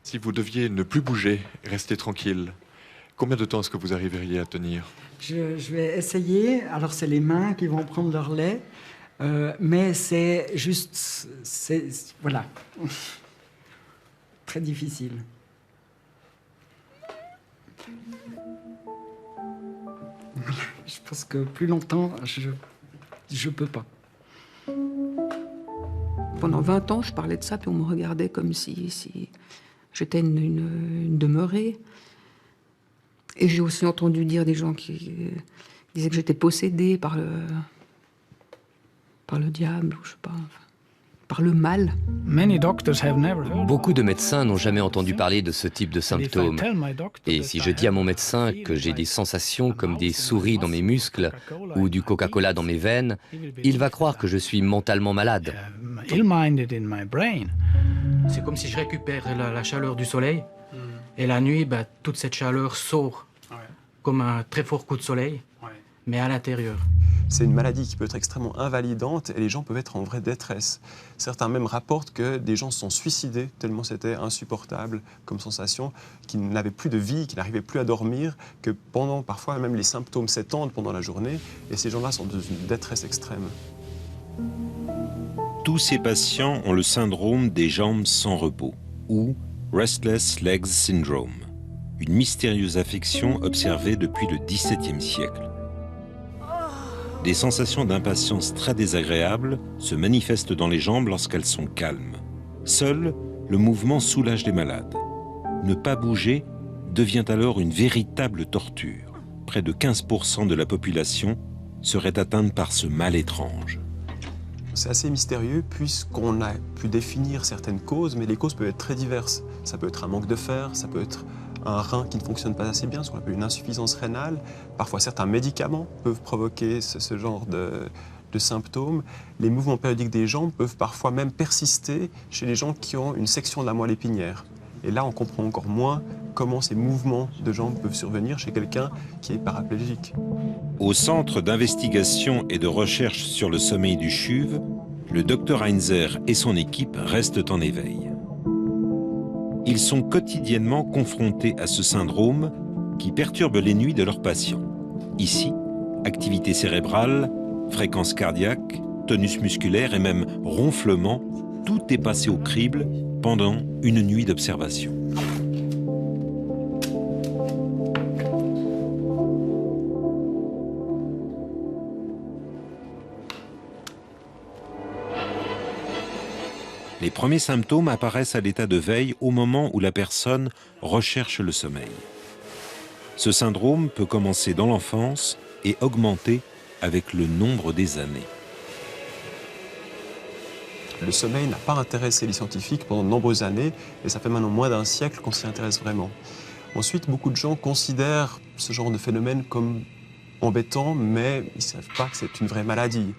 Si vous deviez ne plus bouger, rester tranquille, combien de temps est-ce que vous arriveriez à tenir? Je vais essayer. Alors, c'est les mains qui vont prendre leur lait, mais c'est juste... Voilà. Très difficile. Je pense que plus longtemps, je peux pas. Pendant 20 ans, je parlais de ça, puis on me regardait comme si j'étais une demeurée. Et j'ai aussi entendu dire des gens qui disaient que j'étais possédée par le diable, ou je sais pas, par le mal. Beaucoup de médecins n'ont jamais entendu parler de ce type de symptômes. Et si je dis à mon médecin que j'ai des sensations comme des souris dans mes muscles ou du Coca-Cola dans mes veines, il va croire que je suis mentalement malade. C'est comme si je récupère la chaleur du soleil et la nuit, toute cette chaleur sort comme un très fort coup de soleil, mais à l'intérieur. C'est une maladie qui peut être extrêmement invalidante et les gens peuvent être en vraie détresse. Certains même rapportent que des gens se sont suicidés tellement c'était insupportable comme sensation, qu'ils n'avaient plus de vie, qu'ils n'arrivaient plus à dormir, que pendant parfois même les symptômes s'étendent pendant la journée et ces gens-là sont dans une détresse extrême. Tous ces patients ont le syndrome des jambes sans repos, ou Restless Legs Syndrome, une mystérieuse affection observée depuis le XVIIe siècle. Des sensations d'impatience très désagréables se manifestent dans les jambes lorsqu'elles sont calmes. Seul le mouvement soulage les malades. Ne pas bouger devient alors une véritable torture. Près de 15% de la population serait atteinte par ce mal étrange. C'est assez mystérieux puisqu'on a pu définir certaines causes, mais les causes peuvent être très diverses. Ça peut être un manque de fer, ça peut être un rein qui ne fonctionne pas assez bien, ce qu'on appelle une insuffisance rénale. Parfois, certains médicaments peuvent provoquer ce genre de symptômes. Les mouvements périodiques des jambes peuvent parfois même persister chez les gens qui ont une section de la moelle épinière. Et là, on comprend encore moins comment ces mouvements de jambes peuvent survenir chez quelqu'un qui est paraplégique. Au Centre d'investigation et de recherche sur le sommeil du CHUV, le Dr Heinzer et son équipe restent en éveil. Ils sont quotidiennement confrontés à ce syndrome qui perturbe les nuits de leurs patients. Ici, activité cérébrale, fréquence cardiaque, tonus musculaire et même ronflement, tout est passé au crible pendant une nuit d'observation. Les premiers symptômes apparaissent à l'état de veille au moment où la personne recherche le sommeil. Ce syndrome peut commencer dans l'enfance et augmenter avec le nombre des années. Le sommeil n'a pas intéressé les scientifiques pendant de nombreuses années et ça fait maintenant moins d'un siècle qu'on s'y intéresse vraiment. Ensuite, beaucoup de gens considèrent ce genre de phénomène comme embêtant, mais ils ne savent pas que c'est une vraie maladie.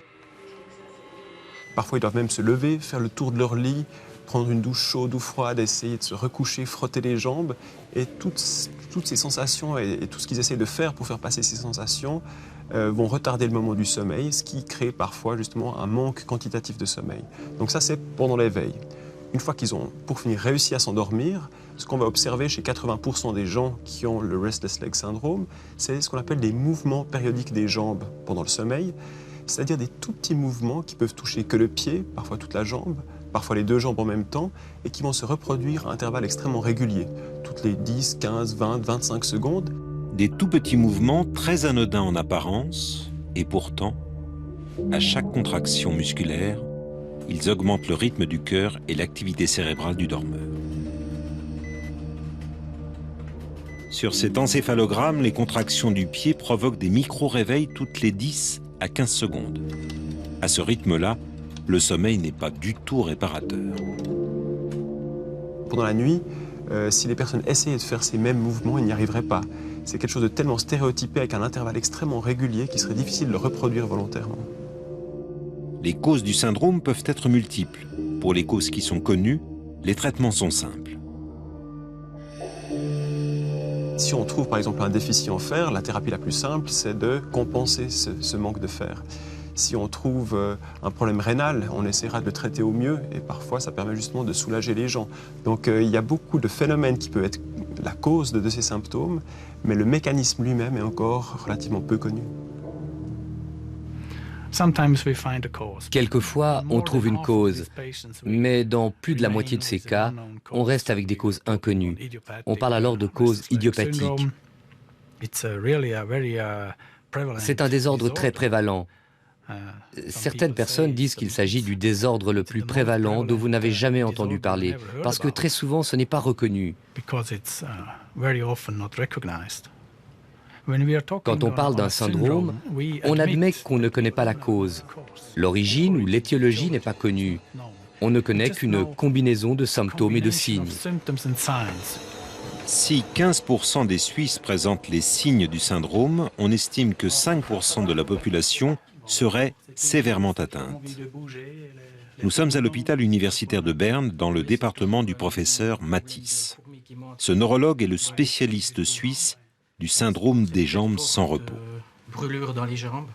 Parfois, ils doivent même se lever, faire le tour de leur lit, prendre une douche chaude ou froide, essayer de se recoucher, frotter les jambes. Et toutes ces sensations et tout ce qu'ils essaient de faire pour faire passer ces sensations vont retarder le moment du sommeil, ce qui crée parfois justement un manque quantitatif de sommeil. Donc ça, c'est pendant l'éveil. Une fois qu'ils ont, pour finir, réussi à s'endormir, ce qu'on va observer chez 80% des gens qui ont le Restless Leg Syndrome, c'est ce qu'on appelle des mouvements périodiques des jambes pendant le sommeil, c'est-à-dire des tout petits mouvements qui peuvent toucher que le pied, parfois toute la jambe, parfois les deux jambes en même temps, et qui vont se reproduire à intervalles extrêmement réguliers, toutes les 10, 15, 20, 25 secondes. Des tout petits mouvements très anodins en apparence, et pourtant, à chaque contraction musculaire, ils augmentent le rythme du cœur et l'activité cérébrale du dormeur. Sur cet encéphalogramme, les contractions du pied provoquent des micro-réveils toutes les 10 à 15 secondes. À ce rythme-là, le sommeil n'est pas du tout réparateur. Pendant la nuit, si les personnes essayaient de faire ces mêmes mouvements, ils n'y arriveraient pas. C'est quelque chose de tellement stéréotypé avec un intervalle extrêmement régulier qu'il serait difficile de le reproduire volontairement. Les causes du syndrome peuvent être multiples. Pour les causes qui sont connues, les traitements sont simples. Si on trouve par exemple un déficit en fer, la thérapie la plus simple, c'est de compenser ce manque de fer. Si on trouve un problème rénal, on essaiera de le traiter au mieux et parfois ça permet justement de soulager les gens. Donc il y a beaucoup de phénomènes qui peuvent être la cause de ces symptômes, mais le mécanisme lui-même est encore relativement peu connu. Quelquefois, on trouve une cause, mais dans plus de la moitié de ces cas, on reste avec des causes inconnues. On parle alors de causes idiopathiques. C'est un désordre très prévalent. Certaines personnes disent qu'il s'agit du désordre le plus prévalent dont vous n'avez jamais entendu parler, parce que très souvent ce n'est pas reconnu. Quand on parle d'un syndrome, on admet qu'on ne connaît pas la cause. L'origine ou l'étiologie n'est pas connue. On ne connaît qu'une combinaison de symptômes et de signes. Si 15% des Suisses présentent les signes du syndrome, on estime que 5% de la population serait sévèrement atteinte. Nous sommes à l'hôpital universitaire de Berne, dans le département du professeur Matisse. Ce neurologue est le spécialiste suisse du syndrome des jambes sans repos. Brûlure dans les jambes.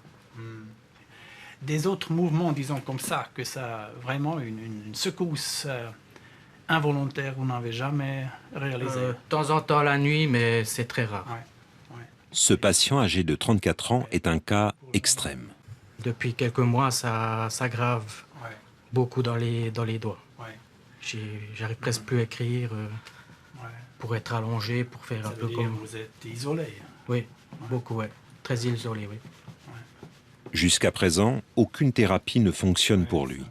Des autres mouvements, disons comme ça, que ça vraiment une secousse involontaire, vous n'avez jamais réalisé? De temps en temps la nuit, mais c'est très rare. Ce patient âgé de 34 ans est un cas extrême. Depuis quelques mois, ça s'aggrave beaucoup dans les doigts. J'arrive presque plus à écrire pour être allongé, pour faire un peu comme... Vous êtes isolé? Oui, beaucoup, très isolé, oui. Jusqu'à présent, aucune thérapie ne fonctionne pour lui.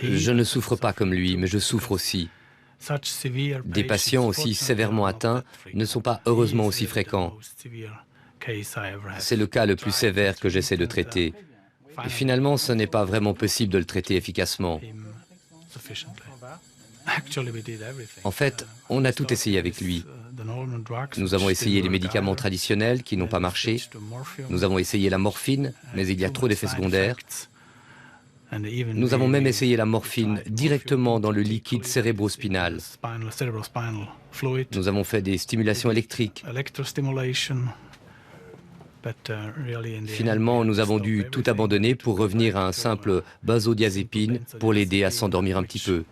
Je ne souffre pas comme lui, mais je souffre aussi. Des patients aussi sévèrement atteints ne sont pas heureusement aussi fréquents. C'est le cas le plus sévère que j'essaie de traiter. Et finalement, ce n'est pas vraiment possible de le traiter efficacement. En fait, on a tout essayé avec lui. Nous avons essayé les médicaments traditionnels qui n'ont pas marché. Nous avons essayé la morphine, mais il y a trop d'effets secondaires. Nous avons même essayé la morphine directement dans le liquide cérébrospinal. Nous avons fait des stimulations électriques. Finalement, nous avons dû tout abandonner pour revenir à un simple benzodiazépine pour l'aider à s'endormir un petit peu.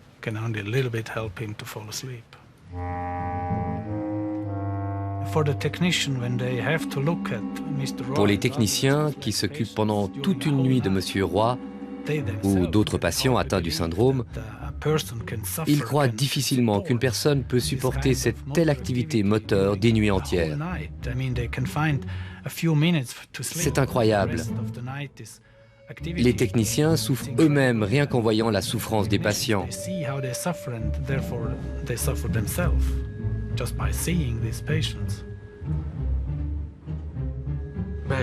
Pour les techniciens qui s'occupent pendant toute une nuit de M. Roy ou d'autres patients atteints du syndrome, ils croient difficilement qu'une personne peut supporter cette telle activité moteur des nuits entières. C'est incroyable. Les techniciens souffrent eux-mêmes rien qu'en voyant la souffrance des patients.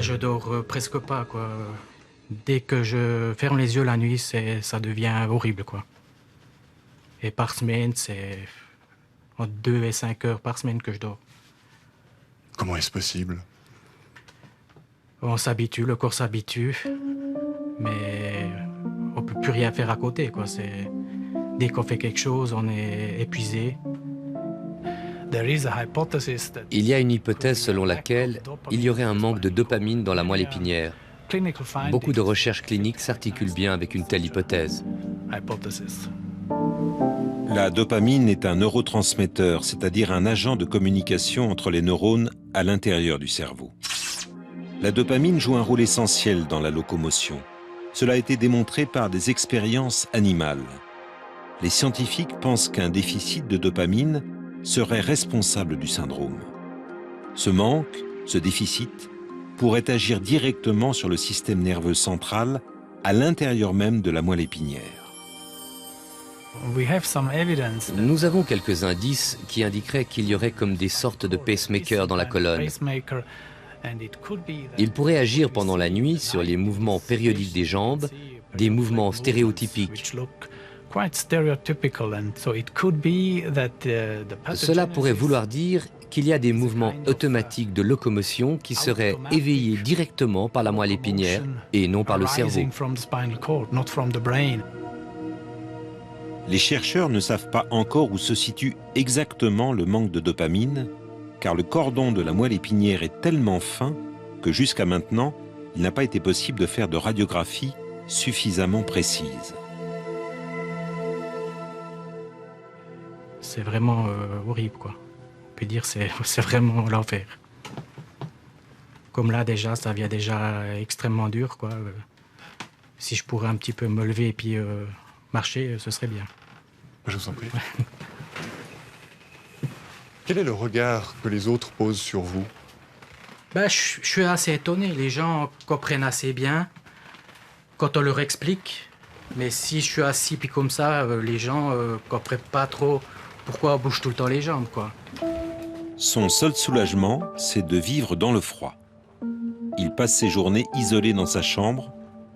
Je dors presque pas, quoi. Dès que je ferme les yeux la nuit, ça devient horrible, quoi. Et par semaine, c'est entre 2 et 5 heures par semaine que je dors. Comment est-ce possible? On s'habitue, le corps s'habitue, mais on peut plus rien faire à côté, quoi. Dès qu'on fait quelque chose, on est épuisé. Il y a une hypothèse selon laquelle il y aurait un manque de dopamine dans la moelle épinière. Beaucoup de recherches cliniques s'articulent bien avec une telle hypothèse. La dopamine est un neurotransmetteur, c'est-à-dire un agent de communication entre les neurones à l'intérieur du cerveau. La dopamine joue un rôle essentiel dans la locomotion. Cela a été démontré par des expériences animales. Les scientifiques pensent qu'un déficit de dopamine serait responsable du syndrome. Ce manque, ce déficit, pourrait agir directement sur le système nerveux central à l'intérieur même de la moelle épinière. Nous avons quelques indices qui indiqueraient qu'il y aurait comme des sortes de pacemakers dans la colonne. Il pourrait agir pendant la nuit sur les mouvements périodiques des jambes, des mouvements stéréotypiques. Cela pourrait vouloir dire qu'il y a des mouvements automatiques de locomotion qui seraient éveillés directement par la moelle épinière et non par le cerveau. Les chercheurs ne savent pas encore où se situe exactement le manque de dopamine, car le cordon de la moelle épinière est tellement fin que jusqu'à maintenant, il n'a pas été possible de faire de radiographie suffisamment précise. C'est vraiment horrible, quoi. On peut dire que c'est vraiment l'enfer. Comme là, déjà, ça devient déjà extrêmement dur, quoi. Si je pourrais un petit peu me lever et puis marcher, ce serait bien. Je vous en prie. Quel est le regard que les autres posent sur vous? Ben, je suis assez étonné. Les gens comprennent assez bien quand on leur explique. Mais si je suis assis puis comme ça, les gens comprennent pas trop pourquoi on bouge tout le temps les jambes, quoi. Son seul soulagement, c'est de vivre dans le froid. Il passe ses journées isolé dans sa chambre,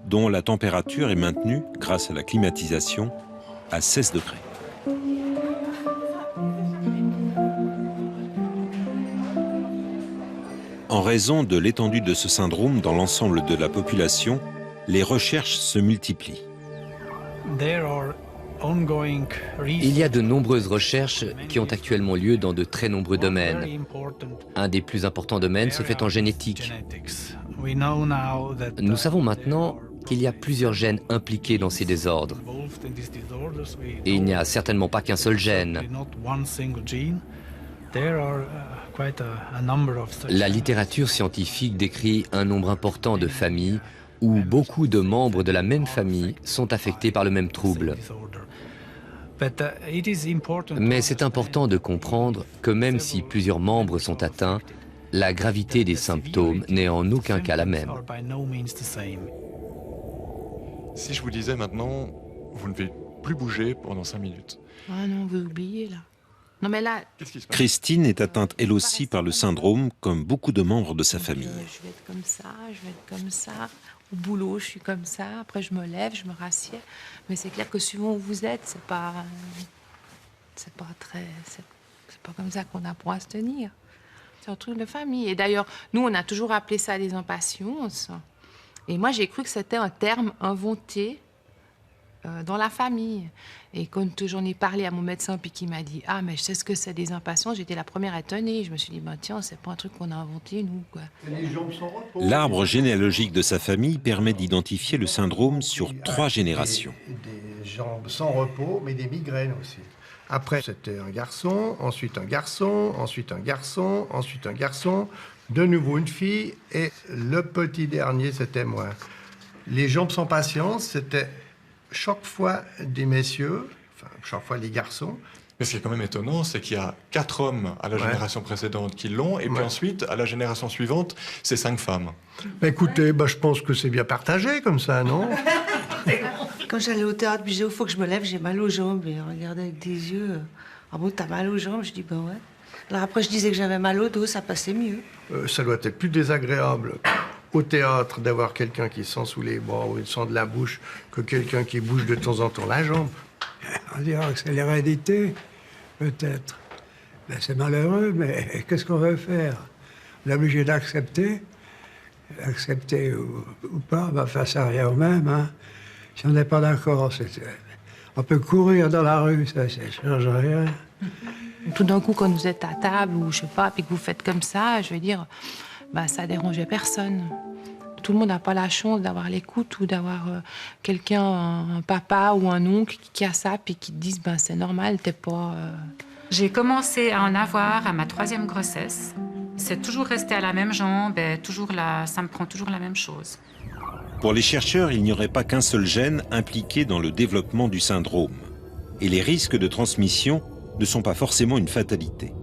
dont la température est maintenue, grâce à la climatisation, à 16 degrés. En raison de l'étendue de ce syndrome dans l'ensemble de la population, les recherches se multiplient. Il y a de nombreuses recherches qui ont actuellement lieu dans de très nombreux domaines. Un des plus importants domaines se fait en génétique. Nous savons maintenant qu'il y a plusieurs gènes impliqués dans ces désordres. Et il n'y a certainement pas qu'un seul gène. La littérature scientifique décrit un nombre important de familles où beaucoup de membres de la même famille sont affectés par le même trouble. Mais c'est important de comprendre que même si plusieurs membres sont atteints, la gravité des symptômes n'est en aucun cas la même. Si je vous disais maintenant, vous ne devez plus bouger pendant 5 minutes. Ah non, vous oubliez là. Non mais là... Qu'est-ce qui se passe? Christine est atteinte elle aussi par le syndrome, comme beaucoup de membres de sa famille. Je vais être comme ça, je vais être comme ça. Au boulot, je suis comme ça. Après, je me lève, je me rassieds. Mais c'est clair que suivant où vous êtes, c'est pas comme ça qu'on apprend à se tenir. C'est un truc de famille. Et d'ailleurs, nous, on a toujours appelé ça des impatiences. Et moi, j'ai cru que c'était un terme inventé dans la famille. Et quand j'en ai parlé à mon médecin, puis qui m'a dit « Ah, mais je sais ce que c'est des impatiences », j'étais la première étonnée. Je me suis dit « Tiens, c'est pas un truc qu'on a inventé, nous, quoi. » L'arbre généalogique de sa famille permet d'identifier le syndrome sur 3 générations. Des jambes sans repos, mais des migraines aussi. Après, c'était un garçon, ensuite un garçon, ensuite un garçon, ensuite un garçon, de nouveau une fille, et le petit dernier, c'était moi. Les jambes sans patience, c'était chaque fois des messieurs, enfin, chaque fois des garçons. Mais ce qui est quand même étonnant, c'est qu'il y a 4 hommes à la génération précédente qui l'ont, et puis ensuite, à la génération suivante, c'est 5 femmes. Écoutez, je pense que c'est bien partagé comme ça, non? Quand j'allais au théâtre, puis j'ai dit, il faut que je me lève, j'ai mal aux jambes. Et on regardait avec des yeux, ah bon, t'as mal aux jambes? Je dis, ben ouais. Alors après, je disais que j'avais mal au dos, ça passait mieux. Ça doit être plus désagréable au théâtre d'avoir quelqu'un qui sent sous les bras ou sent de la bouche que quelqu'un qui bouge de temps en temps la jambe. On dirait que c'est l'hérédité, peut-être. Ben, c'est malheureux, mais qu'est-ce qu'on veut faire? On est obligé d'accepter. Accepter ou pas, ça sert à rien au même. Hein. Si on n'est pas d'accord, on peut courir dans la rue, ça ne change rien. Tout d'un coup, quand vous êtes à table ou je sais pas, puis que vous faites comme ça, je veux dire, ça dérangeait personne. Tout le monde n'a pas la chance d'avoir l'écoute ou d'avoir quelqu'un, un papa ou un oncle qui a ça, puis qui te disent, c'est normal, t'es pas... J'ai commencé à en avoir à ma 3e grossesse. C'est toujours resté à la même jambe, et ça me prend toujours la même chose. Pour les chercheurs, il n'y aurait pas qu'un seul gène impliqué dans le développement du syndrome. Et les risques de transmission ne sont pas forcément une fatalité.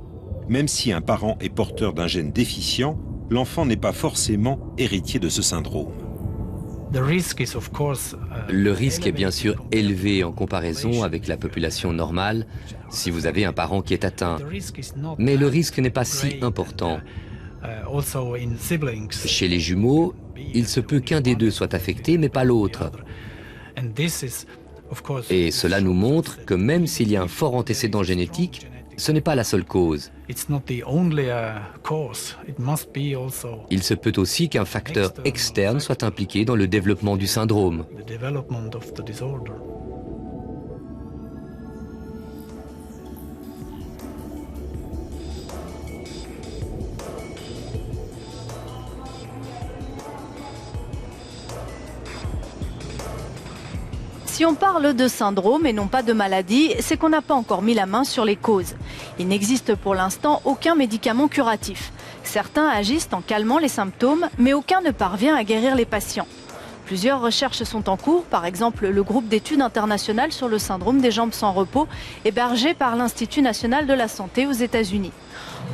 Même si un parent est porteur d'un gène déficient, l'enfant n'est pas forcément héritier de ce syndrome. Le risque est bien sûr élevé en comparaison avec la population normale si vous avez un parent qui est atteint. Mais le risque n'est pas si important. Chez les jumeaux, il se peut qu'un des deux soit affecté, mais pas l'autre. Et cela nous montre que même s'il y a un fort antécédent génétique, ce n'est pas la seule cause. Il se peut aussi qu'un facteur externe soit impliqué dans le développement du syndrome. Si on parle de syndrome et non pas de maladie, c'est qu'on n'a pas encore mis la main sur les causes. Il n'existe pour l'instant aucun médicament curatif. Certains agissent en calmant les symptômes, mais aucun ne parvient à guérir les patients. Plusieurs recherches sont en cours, par exemple le groupe d'études internationales sur le syndrome des jambes sans repos, hébergé par l'Institut national de la santé aux États-Unis.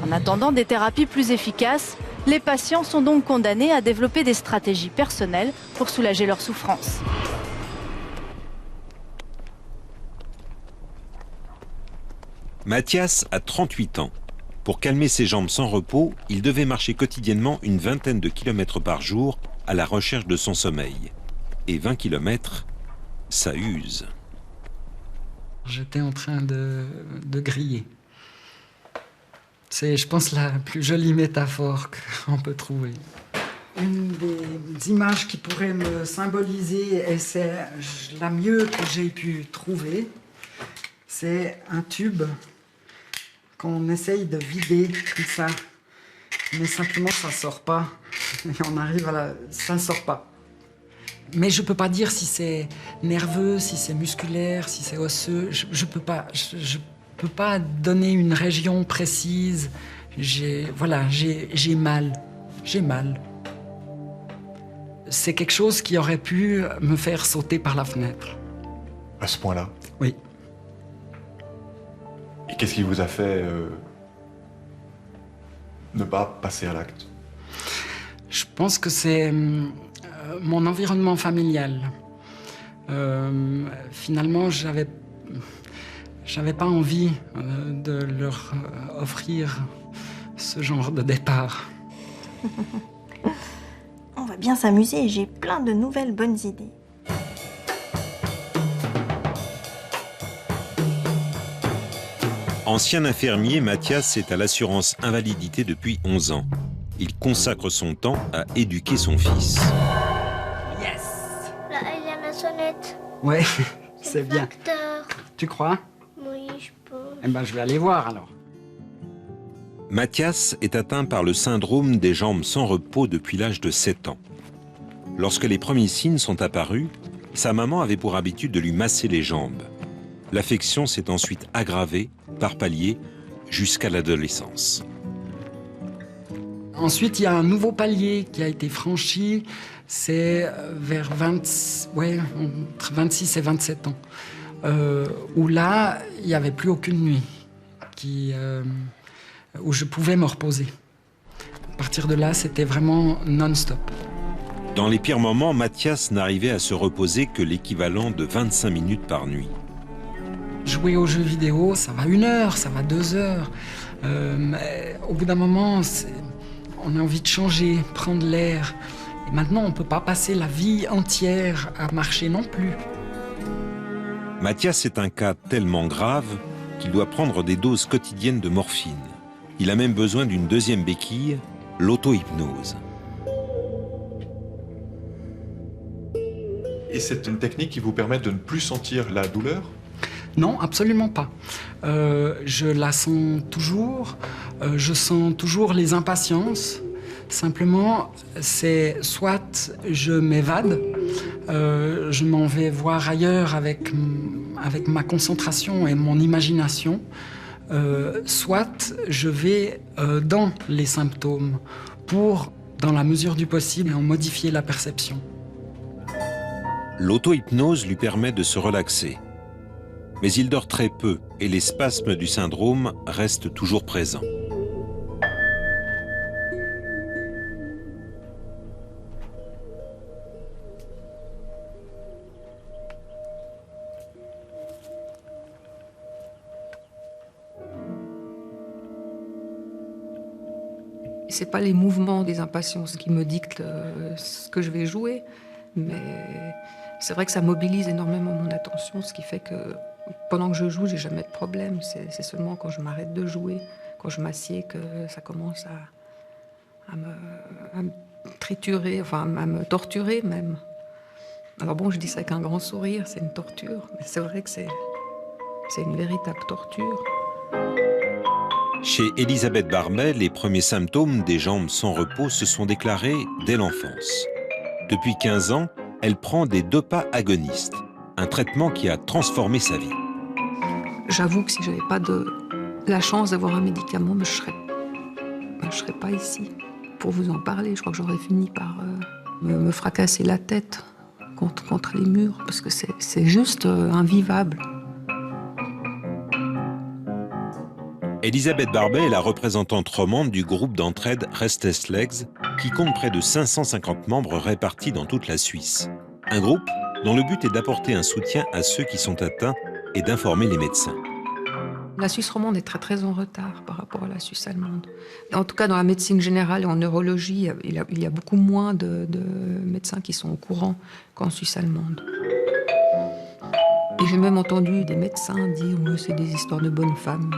En attendant des thérapies plus efficaces, les patients sont donc condamnés à développer des stratégies personnelles pour soulager leur souffrance. Mathias a 38 ans. Pour calmer ses jambes sans repos, il devait marcher quotidiennement une vingtaine de kilomètres par jour à la recherche de son sommeil. Et 20 kilomètres, ça use. J'étais en train de griller. C'est, je pense, la plus jolie métaphore qu'on peut trouver. Une des images qui pourrait me symboliser, et c'est la mieux que j'ai pu trouver, c'est un tube qu'on essaye de vider comme ça. Mais simplement, ça ne sort pas. Et on arrive à la... Ça ne sort pas. Mais je ne peux pas dire si c'est nerveux, si c'est musculaire, si c'est osseux. Je ne peux pas. Je peux pas donner une région précise. J'ai mal. J'ai mal. C'est quelque chose qui aurait pu me faire sauter par la fenêtre. À ce point-là? Oui. Et qu'est-ce qui vous a fait ne pas passer à l'acte? Je pense que c'est mon environnement familial. Finalement, j'avais pas envie de leur offrir ce genre de départ. On va bien s'amuser, j'ai plein de nouvelles bonnes idées. Ancien infirmier, Mathias est à l'assurance invalidité depuis 11 ans. Il consacre son temps à éduquer son fils. Yes! Là, il y a la sonnette. Ouais, c'est bien. Facteur. Tu crois? Oui, je pense. Eh ben, je vais aller voir alors. Mathias est atteint par le syndrome des jambes sans repos depuis l'âge de 7 ans. Lorsque les premiers signes sont apparus, sa maman avait pour habitude de lui masser les jambes. L'affection s'est ensuite aggravée par paliers jusqu'à l'adolescence. Ensuite, il y a un nouveau palier qui a été franchi, c'est vers entre 26 et 27 ans, où là, il n'y avait plus aucune nuit, où je pouvais me reposer. À partir de là, c'était vraiment non-stop. Dans les pires moments, Mathias n'arrivait à se reposer que l'équivalent de 25 minutes par nuit. Jouer aux jeux vidéo, ça va 1 heure, ça va 2 heures. Mais au bout d'un moment, on a envie de changer, prendre l'air. Et maintenant, on ne peut pas passer la vie entière à marcher non plus. Mathias est un cas tellement grave qu'il doit prendre des doses quotidiennes de morphine. Il a même besoin d'une deuxième béquille, l'auto-hypnose. Et c'est une technique qui vous permet de ne plus sentir la douleur? Non, absolument pas. Je la sens toujours. Je sens toujours les impatiences. Simplement, c'est soit je m'évade, je m'en vais voir ailleurs avec ma concentration et mon imagination, soit je vais dans les symptômes pour, dans la mesure du possible, en modifier la perception. L'auto-hypnose lui permet de se relaxer. Mais il dort très peu et les spasmes du syndrome restent toujours présents. C'est pas les mouvements des impatiences qui me dictent ce que je vais jouer, mais c'est vrai que ça mobilise énormément mon attention, ce qui fait que pendant que je joue, j'ai jamais de problème. C'est seulement quand je m'arrête de jouer, quand je m'assieds, que ça commence à me triturer, enfin à me torturer même. Alors bon, je dis ça avec un grand sourire, c'est une torture, mais c'est vrai que c'est une véritable torture. Chez Elisabeth Barmet, les premiers symptômes des jambes sans repos se sont déclarés dès l'enfance. Depuis 15 ans, elle prend des dopa-agonistes. un traitement qui a transformé sa vie. J'avoue que si je n'avais pas la chance d'avoir un médicament, je ne serais pas ici pour vous en parler. Je crois que j'aurais fini par me fracasser la tête contre les murs, parce que c'est juste invivable. Elisabeth Barbet est la représentante romande du groupe d'entraide Restless Legs, qui compte près de 550 membres répartis dans toute la Suisse. Un groupe dont le but est d'apporter un soutien à ceux qui sont atteints et d'informer les médecins. La Suisse romande est très très en retard par rapport à la Suisse allemande. En tout cas, dans la médecine générale et en neurologie, il y a beaucoup moins de médecins qui sont au courant qu'en Suisse allemande. Et j'ai même entendu des médecins dire « c'est des histoires de bonnes femmes ».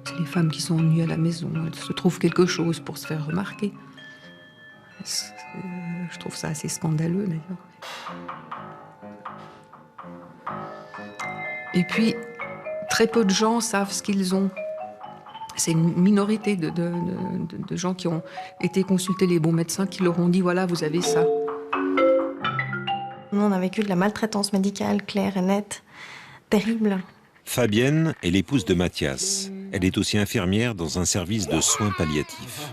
C'est les femmes qui sont ennuées à la maison, elles se trouvent quelque chose pour se faire remarquer. Je trouve ça assez scandaleux d'ailleurs. Et puis, très peu de gens savent ce qu'ils ont. C'est une minorité de gens qui ont été consulter les bons médecins qui leur ont dit « voilà, vous avez ça ». Nous, on a vécu de la maltraitance médicale claire et nette, terrible. Fabienne est l'épouse de Mathias. Elle est aussi infirmière dans un service de soins palliatifs.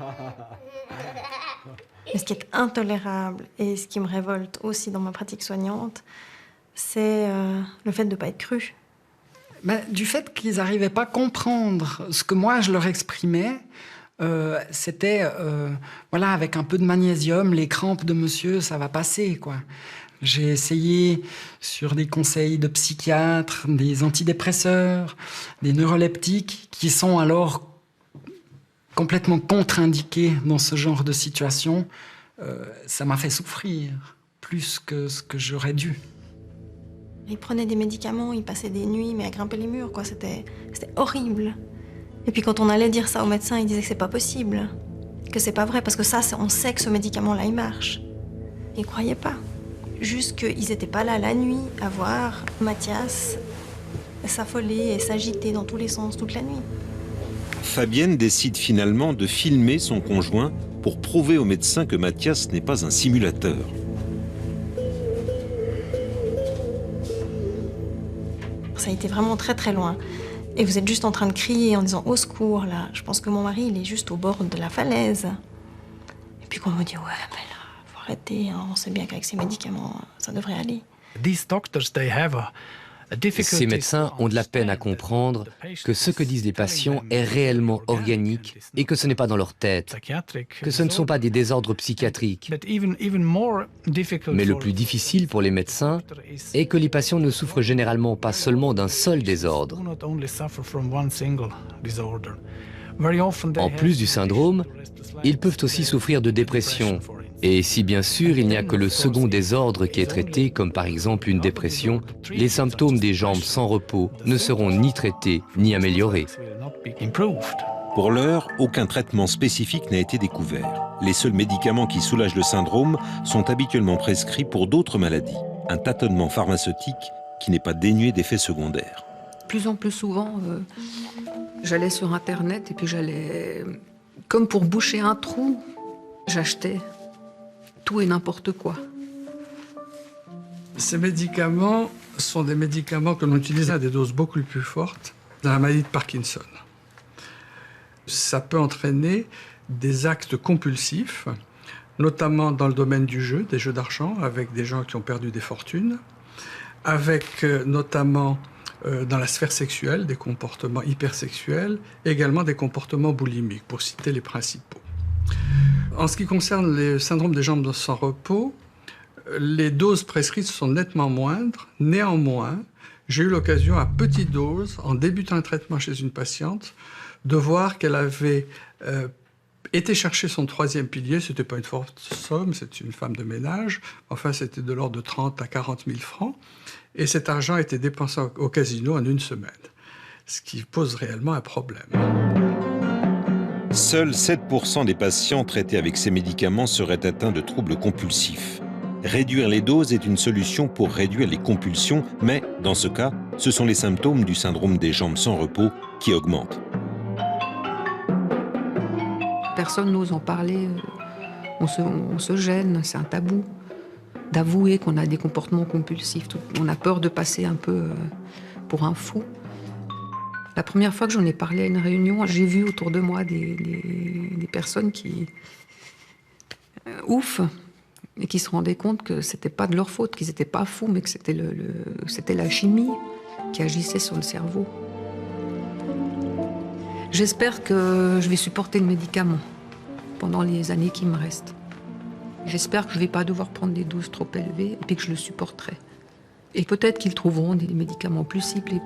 Et ce qui est intolérable et ce qui me révolte aussi dans ma pratique soignante, c'est le fait de ne pas être cru. Du fait qu'ils n'arrivaient pas à comprendre ce que moi je leur exprimais, c'était voilà, avec un peu de magnésium, les crampes de monsieur, ça va passer, quoi. J'ai essayé sur des conseils de psychiatres, des antidépresseurs, des neuroleptiques, qui sont alors complètement contre-indiqués dans ce genre de situation. Ça m'a fait souffrir, plus que ce que j'aurais dû. Il prenait des médicaments, il passait des nuits, mais à grimper les murs, quoi. C'était horrible. Et puis quand on allait dire ça au médecin, il disait que c'est pas possible, que c'est pas vrai, parce que ça, on sait que ce médicament-là, il marche. Il croyait pas. Juste qu'ils n'étaient pas là la nuit à voir Mathias s'affoler et s'agiter dans tous les sens toute la nuit. Fabienne décide finalement de filmer son conjoint pour prouver au médecin que Mathias n'est pas un simulateur. Ça a été vraiment très très loin. Et vous êtes juste en train de crier en disant « au secours » là. Je pense que mon mari, il est juste au bord de la falaise. Et puis qu'on me dit « ouais, mais là, faut arrêter, hein, on sait bien qu'avec ces médicaments, ça devrait aller ». Ces médecins ont de la peine à comprendre que ce que disent les patients est réellement organique et que ce n'est pas dans leur tête, que ce ne sont pas des désordres psychiatriques. Mais le plus difficile pour les médecins est que les patients ne souffrent généralement pas seulement d'un seul désordre. En plus du syndrome, ils peuvent aussi souffrir de dépression. Et si bien sûr il n'y a que le second désordre qui est traité, comme par exemple une dépression, les symptômes des jambes sans repos ne seront ni traités ni améliorés. Pour l'heure, aucun traitement spécifique n'a été découvert. Les seuls médicaments qui soulagent le syndrome sont habituellement prescrits pour d'autres maladies. Un tâtonnement pharmaceutique qui n'est pas dénué d'effets secondaires. De plus en plus souvent, j'allais sur Internet et puis j'allais, comme pour boucher un trou, j'achetais tout et n'importe quoi. Ces médicaments sont des médicaments que l'on utilise à des doses beaucoup plus fortes dans la maladie de Parkinson. Ça peut entraîner des actes compulsifs, notamment dans le domaine du jeu, des jeux d'argent, avec des gens qui ont perdu des fortunes, avec notamment dans la sphère sexuelle, des comportements hypersexuels, et également des comportements boulimiques, pour citer les principaux. En ce qui concerne le syndrome des jambes sans repos, les doses prescrites sont nettement moindres. Néanmoins, j'ai eu l'occasion à petite dose, en débutant un traitement chez une patiente, de voir qu'elle avait été chercher son troisième pilier. Ce n'était pas une forte somme, c'est une femme de ménage. Enfin, c'était de l'ordre de 30 à 40 000 francs. Et cet argent était dépensé au casino en une semaine, ce qui pose réellement un problème. Seuls 7% des patients traités avec ces médicaments seraient atteints de troubles compulsifs. Réduire les doses est une solution pour réduire les compulsions, mais dans ce cas, ce sont les symptômes du syndrome des jambes sans repos qui augmentent. Personne n'ose en parler, on se gêne, c'est un tabou. d'avouer qu'on a des comportements compulsifs. On a peur de passer un peu pour un fou. La première fois que j'en ai parlé à une réunion, j'ai vu autour de moi des personnes qui... ouf, et qui se rendaient compte que c'était pas de leur faute, qu'ils n'étaient pas fous, mais que c'était la chimie qui agissait sur le cerveau. J'espère que je vais supporter le médicament pendant les années qui me restent. J'espère que je ne vais pas devoir prendre des doses trop élevées et puis que je le supporterai. Et peut-être qu'ils trouveront des médicaments plus ciblés